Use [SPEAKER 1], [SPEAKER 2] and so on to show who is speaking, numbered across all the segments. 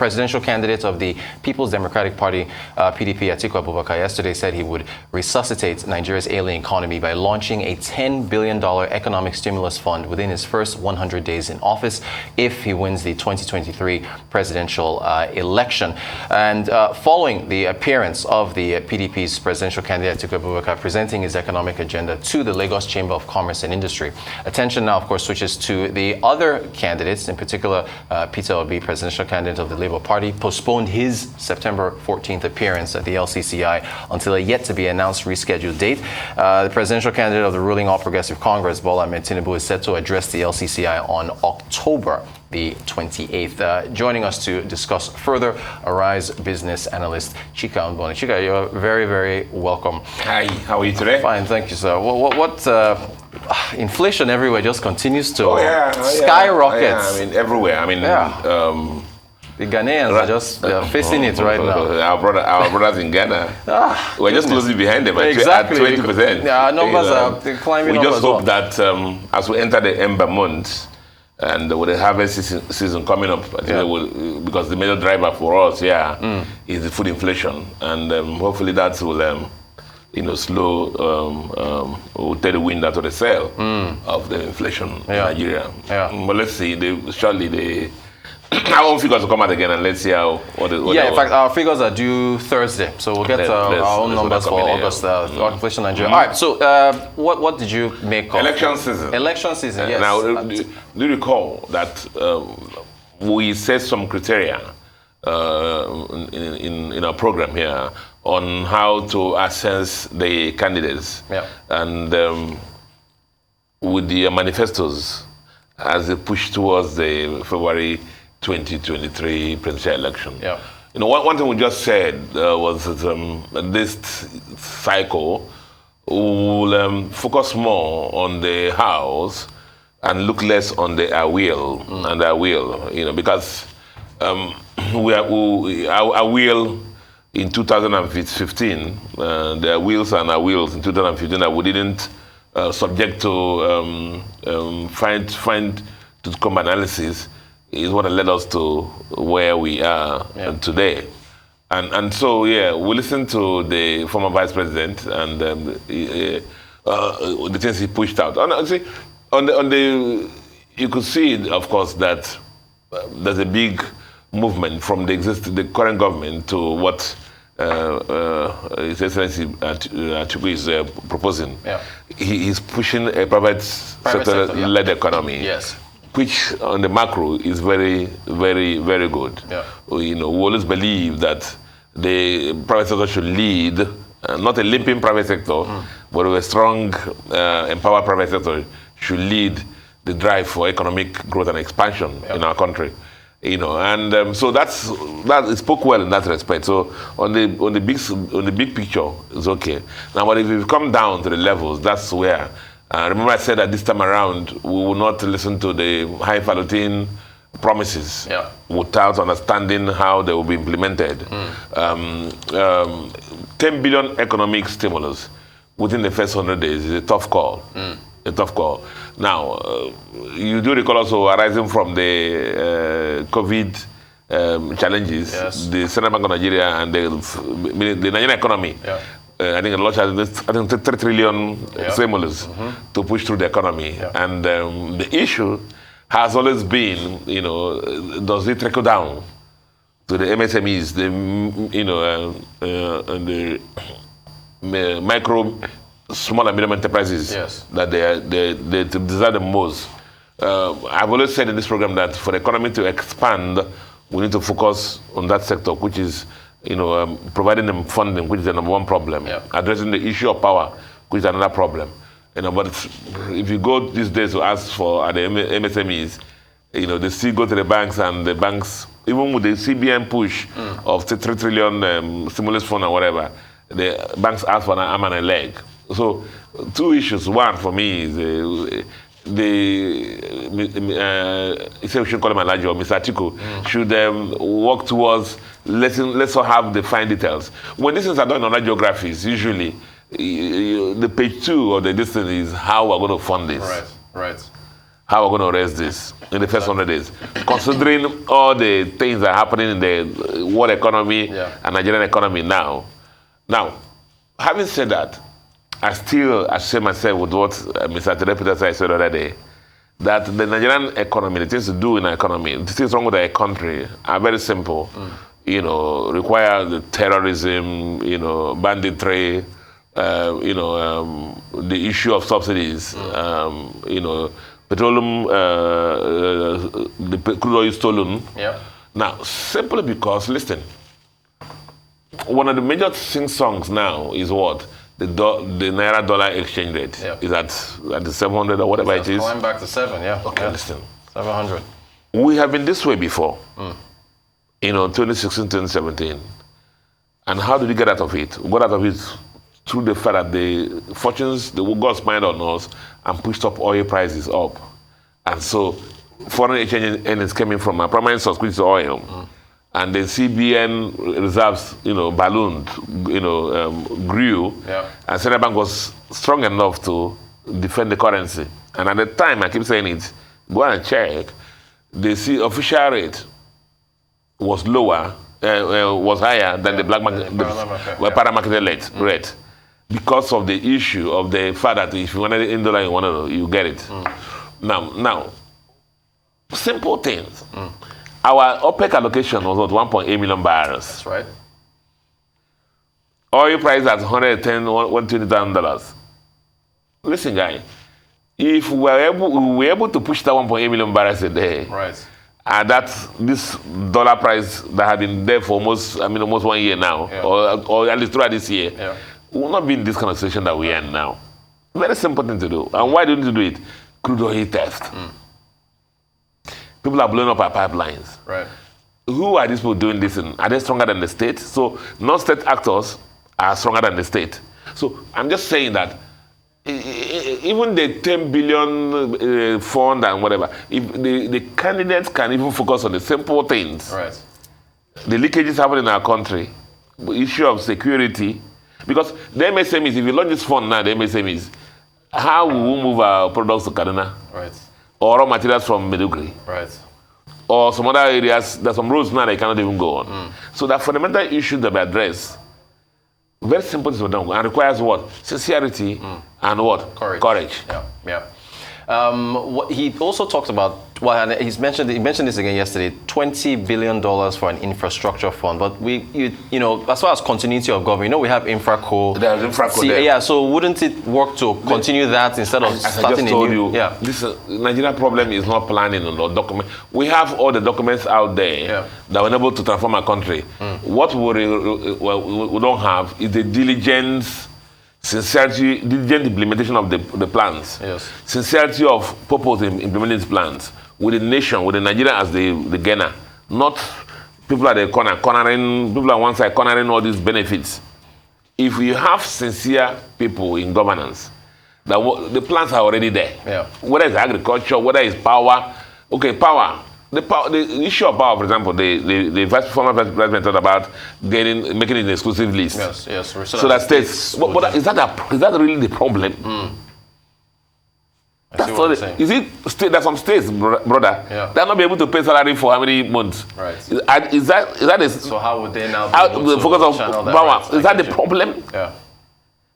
[SPEAKER 1] presidential candidate of the People's Democratic Party, PDP, Atiku Abubakar, yesterday said he would resuscitate Nigeria's ailing economy by launching a $10 billion economic stimulus fund within his first 100 days in office if he wins the 2023 presidential election. And following the appearance of the PDP's presidential candidate, Atiku Abubakar, presenting his economic agenda to the Lagos Chamber of Commerce and Industry, attention now, of course, switches to the other candidates, in particular, Peter Obi, presidential candidate of the Labour Party, postponed his September 14th appearance at the LCCI until a yet-to-be-announced rescheduled date. The presidential candidate of the ruling All Progressive Congress, Bola Ahmed Tinubu, is set to address the LCCI on October the 28th. Joining us to discuss further, Arise business analyst Chika Mbonu. Chika, you're very, very welcome.
[SPEAKER 2] Hi, how are you today?
[SPEAKER 1] Fine, thank you, sir. What inflation everywhere just continues to skyrocket.
[SPEAKER 2] I mean, everywhere. I mean,
[SPEAKER 1] the Ghanaians are just facing it right now.
[SPEAKER 2] Our brothers in Ghana, we're just closely behind them.
[SPEAKER 1] Exactly.
[SPEAKER 2] At 20%.
[SPEAKER 1] Yeah, our numbers are climbing up.
[SPEAKER 2] We just hope that as we enter the ember months, and with the harvest season coming up, because the major driver for us is the food inflation, and hopefully that will slow, will take the wind out of the sail of the inflation in Nigeria. But let's see, our own figures will come out again, and let's see how.
[SPEAKER 1] In fact, our figures are due Thursday, so we'll get our own numbers for August inflation in Nigeria. All right. So, what did you make of
[SPEAKER 2] election season?
[SPEAKER 1] Election season, yes.
[SPEAKER 2] Now, do you recall that we set some criteria in our program here on how to assess the candidates, and with the manifestos as they push towards the February 2023 presidential election. One thing we just said was that this cycle will focus more on the hows and look less on the I will and I will. Because our will in 2015, the wills and our wills in 2015 that we didn't subject to to come analysis is what led us to where we are today. And so, we listened to the former vice president and the things he pushed out. You could see, of course, that there's a big movement from the current government to what His Excellency Atiku is proposing. He's pushing a private sector-led economy. Which on the macro is very, very, very good. We always believe that the private sector should lead, not a limping private sector, but a strong, empowered private sector should lead the drive for economic growth and expansion in our country. So that spoke well in that respect. So on the big picture, it's okay. Now, but if we come down to the levels, that's where. Remember I said that this time around, we will not listen to the highfalutin promises without understanding how they will be implemented. 10 billion economic stimulus within the first 100 days is a tough call. A tough call. Now, you do recall also arising from the COVID challenges, the Central Bank of Nigeria and the Nigerian economy. I think a lot of 3 trillion stimulus to push through the economy. And the issue has always been, does it trickle down to the MSMEs, and the micro, small and medium enterprises that they desire the most. I've always said in this program that for the economy to expand, we need to focus on that sector, which is providing them funding, which is the number one problem. Addressing the issue of power, which is another problem. But if you go these days to ask for the MSMEs, they still go to the banks, and the banks, even with the CBN push of 3 trillion stimulus fund or whatever, the banks ask for an arm and a leg. So, two issues. One for me is we should call him Alaji or Mr. Chika should work towards let's all have the fine details. When these things are done on our geographies, usually the page 2 of the distance is how we're going to fund this.
[SPEAKER 1] Right.
[SPEAKER 2] how we're going to raise this in the first 100 days, considering all the things that are happening in the world economy and Nigerian economy now. Now, having said that, I still assure myself with what Mr. Telepita said the other day, that the Nigerian economy, the things to do in our economy, the things wrong with our country are very simple. Require the terrorism, banditry, the issue of subsidies, petroleum, the crude oil stolen. Yeah. Now, simply because, listen, one of the major songs now is what? The Naira dollar exchange rate is at the 700 or whatever it is.
[SPEAKER 1] Going back to 7, yeah.
[SPEAKER 2] Okay, listen.
[SPEAKER 1] 700.
[SPEAKER 2] We have been this way before. 2016, 2017. And how did we get out of it? We got out of it through the fact that the fortunes, the God smiled on us and pushed up oil prices up. And so foreign exchange earnings came in from our primary source, which is oil. And the CBN reserves, ballooned, grew. Yeah. And Central Bank was strong enough to defend the currency. And at the time, I keep saying it, go and check, the official rate was lower, was higher than the black market, Paramount rate, because of the issue of the fact that if you want it in dollar, you get it. Now, simple things. Our OPEC allocation was what, 1.8 million barrels.
[SPEAKER 1] That's right.
[SPEAKER 2] Oil price at $120,000. Listen, guy, if we were able to push that 1.8 million barrels a day,
[SPEAKER 1] right,
[SPEAKER 2] and this dollar price that had been there for almost 1 year now, or at least throughout this year, we will not be in this kind of situation that we are in now. Very simple thing to do. And why do we need to do it? Crude oil theft. People are blowing up our pipelines.
[SPEAKER 1] Right.
[SPEAKER 2] Who are these people doing this in? Are they stronger than the state? So non-state actors are stronger than the state. So I'm just saying that even the 10 billion fund and whatever, if the candidates can even focus on the simple things.
[SPEAKER 1] Right.
[SPEAKER 2] The leakages happen in our country, the issue of security, because the MSMEs, if you launch this fund now, the MSMEs, how will we move our products to Kaduna?
[SPEAKER 1] Right.
[SPEAKER 2] Or raw materials from Meduguri.
[SPEAKER 1] Right.
[SPEAKER 2] Or some other areas, there's some roads now they cannot even go on. So that fundamental issue that we address, very simple to do, and requires what? Sincerity and what? Courage.
[SPEAKER 1] Yeah. He also talked about, he mentioned this again yesterday, $20 billion for an infrastructure fund. But as far as continuity of government, we have Infraco.
[SPEAKER 2] There's Infraco there.
[SPEAKER 1] Yeah, so wouldn't it work to continue that instead of starting a new?
[SPEAKER 2] This Nigeria problem is not planning or document. We have all the documents out there that were able to transform our country. What we don't have is the diligence, sincerity, diligent implementation of the plans.
[SPEAKER 1] Yes.
[SPEAKER 2] Sincerity of purpose in implementing these plans with the nation, with the Nigeria as the gainer, not people at the corner, people on one side cornering all these benefits. If you have sincere people in governance, the plans are already there.
[SPEAKER 1] Yeah.
[SPEAKER 2] Whether it's agriculture, whether it's power. Okay, power. The issue of power, for example, the former vice president talked about making it an exclusive list.
[SPEAKER 1] Yes.
[SPEAKER 2] So that states, but is that really the problem? That's all. Is it? There's some states, brother, they're not be able to pay salary for how many months?
[SPEAKER 1] Right.
[SPEAKER 2] Is that
[SPEAKER 1] so how would they now be able
[SPEAKER 2] the
[SPEAKER 1] to
[SPEAKER 2] focus of power?
[SPEAKER 1] Right?
[SPEAKER 2] Is that the problem?
[SPEAKER 1] Yeah.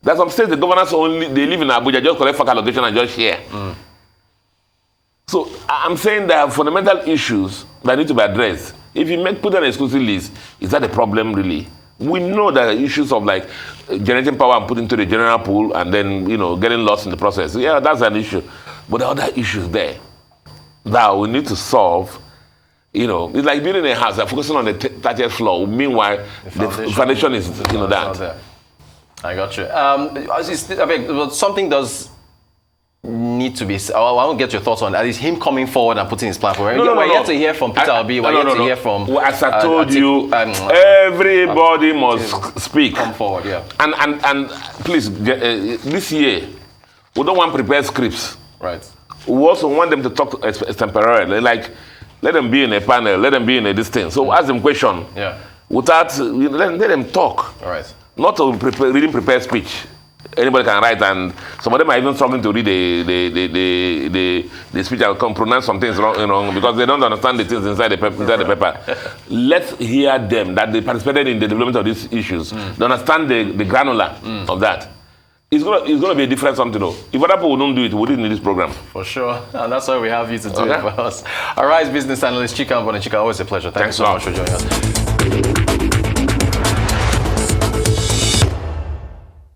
[SPEAKER 2] There's some states the governors they live in Abuja, just collect for allocation and just share. So I'm saying there are fundamental issues that need to be addressed. If you put an exclusive list, is that a problem really? We know there are issues of like generating power and putting into the general pool and then getting lost in the process. Yeah, that's an issue. But there are other issues there that we need to solve. It's like building a house, they're focusing on the 30th floor. Meanwhile, the foundation is that.
[SPEAKER 1] I got you. Something does need to be. I want to get your thoughts on that. Is him coming forward and putting his plan forward? We're yet to hear from Peter Obi. We're yet to hear from.
[SPEAKER 2] As I told you, everybody must speak.
[SPEAKER 1] Come forward, yeah.
[SPEAKER 2] And please, this year, we don't want prepared scripts.
[SPEAKER 1] Right.
[SPEAKER 2] We also want them to talk extemporarily. Like, let them be in a panel, let them be in a distance. So ask them question.
[SPEAKER 1] Yeah.
[SPEAKER 2] Without let them talk.
[SPEAKER 1] All right.
[SPEAKER 2] Not to reading prepared speech. anybody can write, and some of them are even struggling to read the speech and can pronounce some things wrong, because they don't understand the things inside the paper. Let's hear them, that they participated in the development of these issues. They understand the granular of that. It's gonna be a different something though. If other people don't do it, we wouldn't need this program.
[SPEAKER 1] For sure. And that's why we have you to do it for us. All right, business analyst Chika Mbonu. Chika, always a pleasure. Thanks so much for joining us.